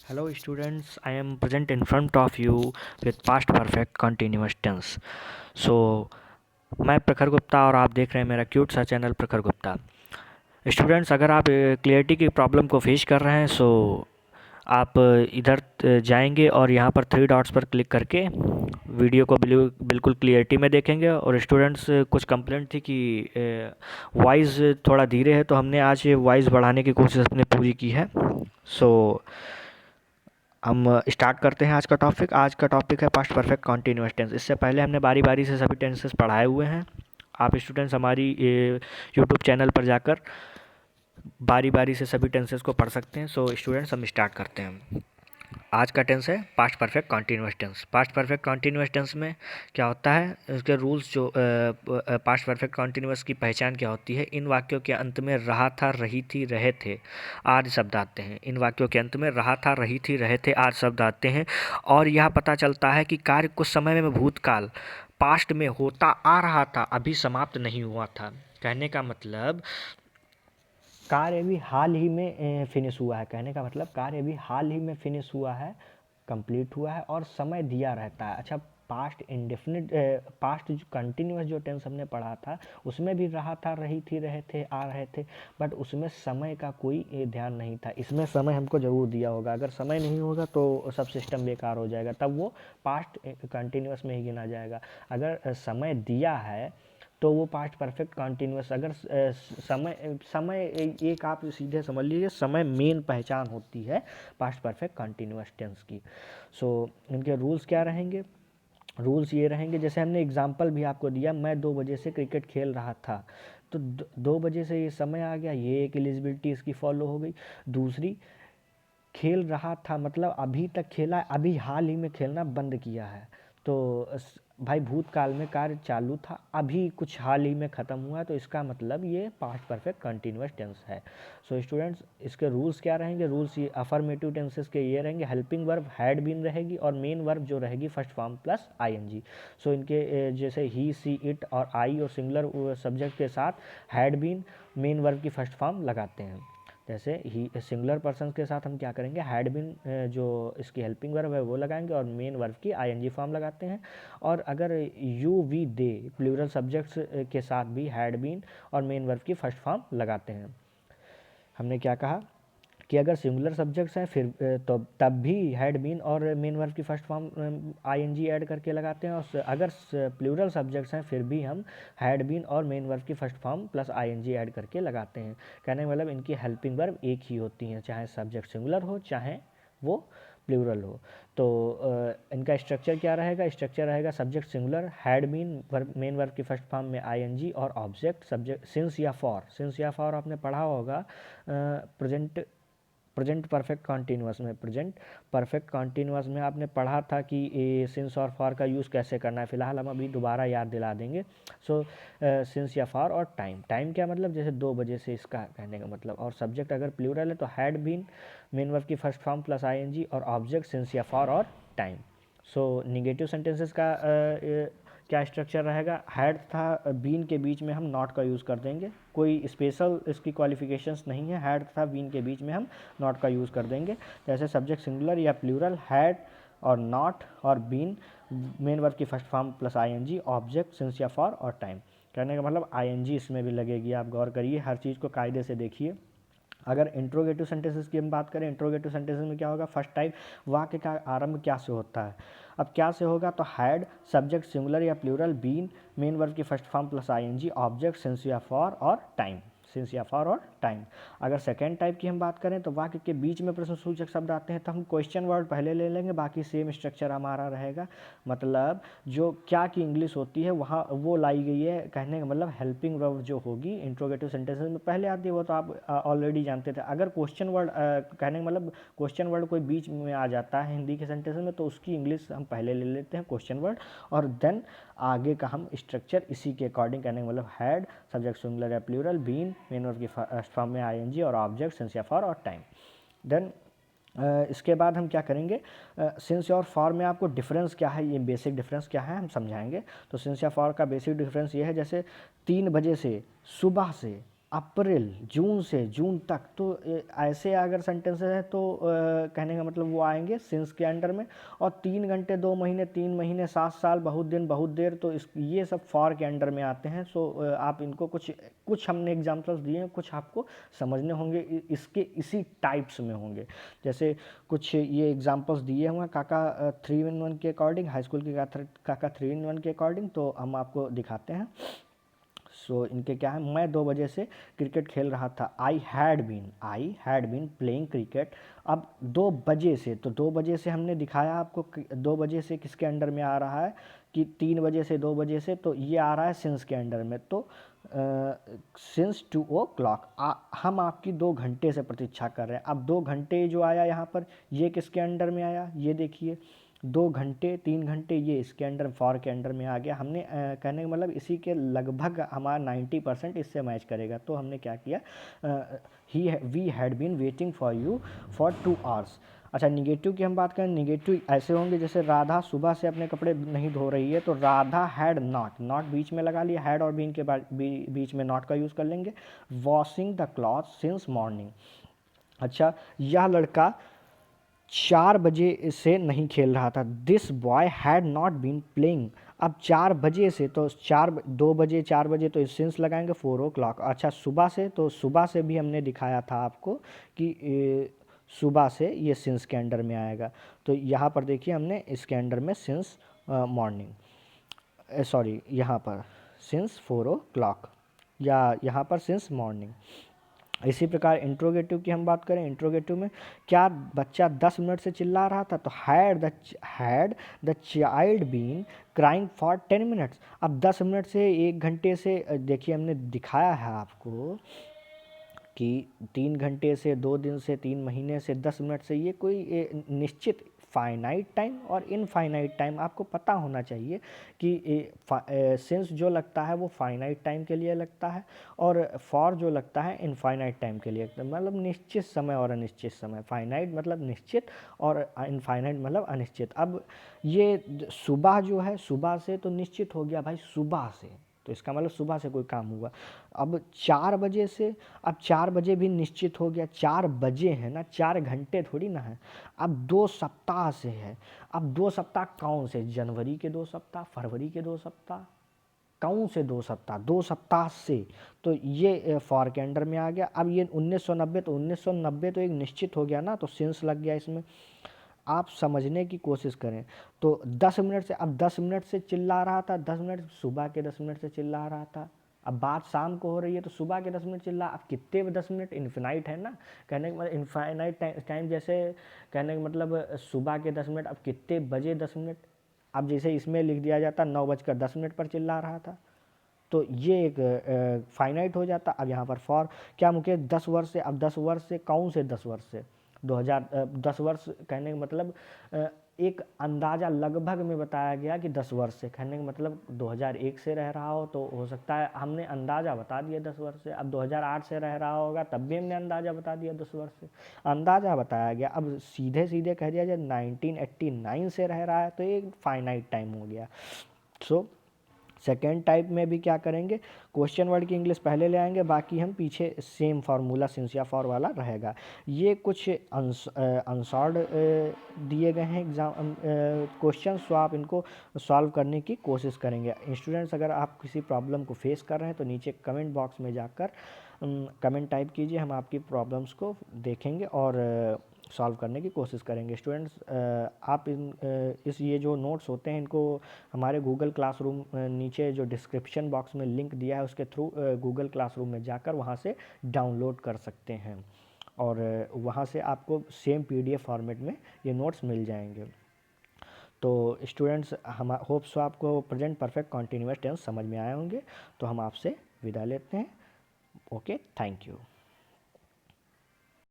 Hello students, I am present in front of you with past perfect continuous tense. So मैं प्रखर गुप्ता और आप देख रहे हैं मेरा क्यूट सा चैनल प्रखर गुप्ता। स्टूडेंट्स, अगर आप क्लियरिटी की प्रॉब्लम को फेस कर रहे हैं सो आप इधर जाएंगे और यहाँ पर 3 डॉट्स पर क्लिक करके वीडियो को बिल्कुल क्लियरिटी में देखेंगे। और स्टूडेंट्स, कुछ कंप्लेंट थी कि वॉइस थोड़ा धीरे है, तो हमने आज ये वॉइस बढ़ाने की कोशिश अपने पूरी की है। सो हम स्टार्ट करते हैं आज का टॉपिक। आज का टॉपिक है पास्ट परफेक्ट कॉन्टिन्यूअस टेंस। इससे पहले हमने बारी बारी से सभी टेंसेस पढ़ाए हुए हैं। आप स्टूडेंट्स हमारी यूट्यूब चैनल पर जाकर बारी बारी से सभी टेंसेस को पढ़ सकते हैं। सो स्टूडेंट्स, हम स्टार्ट करते हैं। आज का टेंस है past perfect continuous tense. Past perfect continuous tense में क्या होता है, इसके रूल्स जो पास्ट परफेक्ट कॉन्टिन्यूअस की पहचान क्या होती है। इन वाक्यों के अंत में रहा था, रही थी, रहे थे आदि शब्द आते हैं। इन वाक्यों के अंत में रहा था, रही थी, रहे थे आदि शब्द आते हैं। और यह पता चलता है कि कार्य कुछ समय में भूतकाल पास्ट में होता आ रहा था, अभी समाप्त नहीं हुआ था। कहने का मतलब कार्य भी हाल ही में फिनिश हुआ है। कहने का मतलब कार्य भी हाल ही में फिनिश हुआ है, कंप्लीट हुआ है और समय दिया रहता है। अच्छा, पास्ट इंडेफिनिट पास्ट जो कंटिन्यूअस जो टेंस हमने पढ़ा था उसमें भी रहा था, रही थी, रहे थे, आ रहे थे, बट उसमें समय का कोई ध्यान नहीं था। इसमें समय हमको ज़रूर दिया होगा। अगर समय नहीं होगा तो सब सिस्टम बेकार हो जाएगा, तब वो पास्ट कंटिन्यूअस में ही गिना जाएगा। अगर समय दिया है तो वो पास्ट परफेक्ट कॉन्टिन्यूस। अगर समय समय एक आप सीधे समझ लीजिए, समय मेन पहचान होती है पास्ट परफेक्ट कॉन्टिन्यूस टेंस की। सो इनके रूल्स क्या रहेंगे? रूल्स ये रहेंगे, जैसे हमने एग्जांपल भी आपको दिया, मैं 2 बजे से क्रिकेट खेल रहा था, तो 2 बजे से ये समय आ गया, ये एक एलिजिबिलिटी इसकी फॉलो हो गई। दूसरी, खेल रहा था मतलब अभी तक खेला, अभी हाल ही में खेलना बंद किया है। तो भाई भूतकाल में कार्य चालू था, अभी कुछ हाल ही में ख़त्म हुआ है, तो इसका मतलब ये पास्ट परफेक्ट कंटिन्यूअस टेंस है। सो स्टूडेंट्स, इसके रूल्स क्या रहेंगे? रूल्स ये अफर्मेटिव टेंसेस के ये रहेंगे, हेल्पिंग वर्ब हैड बीन रहेगी और मेन वर्ब जो रहेगी फर्स्ट फॉर्म प्लस आईएनजी। सो इनके जैसे ही, सी, इट और आई और सिंगुलर सब्जेक्ट के साथ हैड बीन मेन वर्ब की फर्स्ट फॉर्म लगाते हैं। जैसे ही सिंगुलर पर्सन के साथ हम क्या करेंगे, हैड बिन जो इसकी हेल्पिंग वर्ब है वो लगाएंगे और मेन वर्ब की आईएनजी फॉर्म लगाते हैं। और अगर you, we, they plural subjects के साथ भी हैड बीन और मेन वर्ब की फर्स्ट फॉर्म लगाते हैं। हमने क्या कहा कि अगर सिंगुलर सब्जेक्ट्स हैं फिर तो तब भी हैड बीन और मेन वर्ब की फर्स्ट फॉर्म आईएनजी ऐड करके लगाते हैं। और अगर प्लूरल सब्जेक्ट्स हैं फिर भी हम हैड बीन और मेन वर्ब की first form plus ING add करके लगाते हैं। कहने का मतलब इनकी हेल्पिंग वर्ब एक ही होती हैं, चाहे सब्जेक्ट सिंगुलर हो चाहे वो प्लूरल हो। तो इनका स्ट्रक्चर क्या रहेगा? स्ट्रक्चर रहेगा subject singular, had been, main verb की फर्स्ट फॉर्म में आईएनजी और ऑब्जेक्ट सब्जेक्ट सिंस या फॉर। सिंस या फॉर आपने पढ़ा होगा प्रेजेंट परफेक्ट कॉन्टीन्यूअस में। प्रेजेंट परफेक्ट कॉन्टीन्यूअस में आपने पढ़ा था कि सिंस और फॉर का यूज़ कैसे करना है। फिलहाल हम अभी दोबारा याद दिला देंगे। सो सिंस या फॉर और टाइम। टाइम क्या मतलब? जैसे 2 बजे से, इसका कहने का मतलब। और सब्जेक्ट अगर प्लूरल है तो हैड बीन, मेन वर्ब की फर्स्ट फॉर्म प्लस आईएनजी और ऑब्जेक्ट सिंस या फॉर और टाइम। सो निगेटिव सेंटेंसेस का क्या स्ट्रक्चर रहेगा? हैड था बीन के बीच में हम नॉट का यूज़ कर देंगे, कोई स्पेशल इसकी क्वालिफिकेशंस नहीं है। हैड था बीन के बीच में हम नॉट का यूज़ कर देंगे। जैसे सब्जेक्ट सिंगुलर या प्लूरल, हैड और नॉट और बीन, मेन वर्ब की first form plus ING, object since या फॉर और टाइम। कहने का मतलब आईएनजी इसमें भी लगेगी। आप गौर करिए, हर चीज़ को कायदे से देखिए। अगर इंट्रोगेटिव सेंटेंसेस की हम बात करें, इंट्रोगेटिव सेंटेंसेस में क्या होगा? फर्स्ट टाइप वाक्य का आरंभ क्या से होता है? अब क्या से होगा? तो हैड सब्जेक्ट सिंगुलर या प्लूरल, बीन मेन वर्ब की first form plus ING, object since या फॉर और टाइम। सिंस या फॉर और टाइम। अगर सेकेंड टाइप की हम बात करें तो वाक्य के बीच में प्रश्नसूचक शब्द आते हैं तो हम क्वेश्चन वर्ड पहले ले लेंगे, बाकी सेम स्ट्रक्चर हमारा रहेगा। मतलब जो क्या की इंग्लिश होती है वहाँ वो लाई गई है। कहने का मतलब हेल्पिंग वर्ब जो होगी इंट्रोगेटिव सेंटेंसेस में पहले आती है वो तो आप ऑलरेडी जानते थे। अगर क्वेश्चन वर्ड कहने का मतलब क्वेश्चन वर्ड कोई बीच में आ जाता है हिंदी के सेंटेंस में तो उसकी इंग्लिश हम पहले ले लेते हैं क्वेश्चन वर्ड, और देन आगे का हम स्ट्रक्चर इसी के अकॉर्डिंग। कहने का मतलब हैड सब्जेक्ट सिंगुलर या प्लूरल, बीन मेन वर्ब की फर्स्ट फॉर्म में आईएनजी और ऑब्जेक्ट सिंस या फॉर और टाइम। देन इसके बाद हम क्या करेंगे? सिंस और फॉर में आपको डिफरेंस क्या है, ये बेसिक डिफरेंस क्या है हम समझाएंगे। तो सिंस या फॉर का बेसिक डिफरेंस ये है, जैसे 3 बजे से, सुबह से, अप्रैल, जून से जून तक, तो ऐसे अगर सेंटेंसेस है तो कहने का मतलब वो आएंगे सिंस के अंडर में। और 3 घंटे, 2 महीने, 3 महीने, 7 साल, बहुत दिन, बहुत देर, तो इस ये सब फॉर के अंडर में आते हैं। सो आप इनको कुछ कुछ हमने एग्जांपल्स दिए हैं, कुछ आपको समझने होंगे, इसके इसी टाइप्स में होंगे। जैसे कुछ ये एग्जांपल्स दिए हुए हैं काका 3 in 1 के अकॉर्डिंग, हाई स्कूल के काका 3 in 1 के अकॉर्डिंग, तो हम आपको दिखाते हैं। सो इनके क्या है, मैं 2 बजे से क्रिकेट खेल रहा था। I had been playing cricket. अब 2 बजे से, तो 2 बजे से हमने दिखाया आपको, 2 बजे से किसके अंडर में आ रहा है कि 3 बजे से 2 बजे से, तो ये आ रहा है सिंस के अंडर में। तो सिंस 2 o'clock, हम आपकी 2 घंटे से प्रतीक्षा कर रहे हैं। अब 2 घंटे जो आया यहाँ पर, ये किसके अंडर में आया, ये देखिए 2 घंटे, 3 घंटे, ये इसके अंडर फॉर के अंडर में आ गया। हमने कहने का मतलब इसी के लगभग हमारा 90% इससे मैच करेगा। तो हमने क्या किया, we had been waiting for you for 2 hours। अच्छा, निगेटिव की हम बात करें, निगेटिव ऐसे होंगे जैसे राधा सुबह से अपने कपड़े नहीं धो रही है, तो राधा हैड नॉट बीच में लगा लिया, हैड और बीन के बीच में नॉट का यूज़ कर लेंगे। Washing the cloth since morning. अच्छा, यह लड़का 4 बजे से नहीं खेल रहा था। This boy had not been playing. अब 4 बजे से, तो 2 बजे, 4 बजे, तो सिंस लगाएंगे 4 o'clock। अच्छा, सुबह से, तो सुबह से भी हमने दिखाया था आपको कि सुबह से ये सिंस के अंडर में आएगा। तो यहाँ पर देखिए हमने इसके अंडर में सिंस मॉर्निंग, सॉरी, यहाँ पर सिंस 4 o'clock, या यहाँ पर सिंस मॉर्निंग। इसी प्रकार इंट्रोगेटिव की हम बात करें, इंट्रोगेटिव में क्या बच्चा 10 मिनट से चिल्ला रहा था, तो had the child been crying for 10 minutes. अब 10 मिनट से, 1 घंटे से, देखिए हमने दिखाया है आपको कि 3 घंटे से, 2 दिन से, 3 महीने से, 10 मिनट से, ये कोई निश्चित फाइनाइट टाइम और इनफाइनाइट टाइम आपको पता होना चाहिए कि सिंस जो लगता है वो फाइनाइट टाइम के लिए लगता है, और फॉर जो लगता है इनफाइनाइट टाइम के लिए, मतलब निश्चित समय और अनिश्चित समय। फाइनाइट मतलब निश्चित और इनफाइनाइट मतलब अनिश्चित। अब ये सुबह जो है, सुबह से तो निश्चित हो गया भाई, सुबह से, तो इसका मतलब सुबह से कोई काम हुआ। अब 4 बजे से, अब 4 बजे भी निश्चित हो गया, 4 बजे है ना, 4 घंटे थोड़ी ना है। अब 2 सप्ताह से है। अब 2 सप्ताह कौन से, जनवरी के 2 सप्ताह, फरवरी के 2 सप्ताह, कौन से 2 सप्ताह, 2 सप्ताह से, तो ये फॉर के अंडर में आ गया। अब ये 1990, तो 1990 तो एक निश्चित हो गया ना, तो सिंस लग गया इसमें। आप समझने की कोशिश करें, तो 10 मिनट से, अब 10 मिनट से चिल्ला रहा था, 10 मिनट, सुबह के 10 मिनट से चिल्ला रहा था। अब बात शाम को हो रही है, तो सुबह के 10 मिनट चिल्ला, अब कितने 10 मिनट, इन्फिनाइट है ना, कहने का मतलब इन्फाइनाइट टाइम, जैसे कहने का मतलब सुबह के 10 मिनट, अब कितने बजे 10 मिनट। अब जैसे इसमें लिख दिया जाता 9:10 पर चिल्ला रहा था, तो ये एक फाइनाइट हो जाता। अब यहाँ पर फॉर क्या, मुकेश 10 वर्ष से, अब 10 वर्ष से, कौन से 10 वर्ष से, 10 वर्ष, कहने का मतलब एक अंदाज़ा लगभग में बताया गया कि 10 वर्ष से, कहने का मतलब 2001 से रह रहा हो तो हो सकता है हमने अंदाज़ा बता दिया 10 वर्ष से। अब 2008 से रह रहा होगा तब भी हमने अंदाज़ा बता दिया 10 वर्ष से, अंदाज़ा बताया गया। अब सीधे सीधे कह दिया जाए 1989 से रह रहा है, तो एक फाइनाइट टाइम हो गया। सो सेकेंड टाइप में भी क्या करेंगे, क्वेश्चन वर्ड की इंग्लिश पहले ले आएंगे, बाकी हम पीछे सेम फार्मूला सिंस या फॉर वाला रहेगा। ये कुछ अनसॉल्व दिए गए हैं एग्जाम क्वेश्चन, तो आप इनको सॉल्व करने की कोशिश करेंगे। स्टूडेंट्स, अगर आप किसी प्रॉब्लम को फेस कर रहे हैं तो नीचे कमेंट बॉक्स में जाकर कमेंट टाइप कीजिए, हम आपकी प्रॉब्लम्स को देखेंगे और सॉल्व करने की कोशिश करेंगे। स्टूडेंट्स, आप इस ये जो नोट्स होते हैं इनको हमारे गूगल क्लासरूम, नीचे जो डिस्क्रिप्शन बॉक्स में लिंक दिया है उसके थ्रू गूगल क्लासरूम में जाकर वहाँ से डाउनलोड कर सकते हैं, और वहाँ से आपको सेम PDF फॉर्मेट में ये नोट्स मिल जाएंगे। तो स्टूडेंट्स, हम होप सो आपको प्रेजेंट परफेक्ट कॉन्टिन्यूअस टेंस समझ में आए होंगे, तो हम आपसे विदा लेते हैं। Okay, thank you.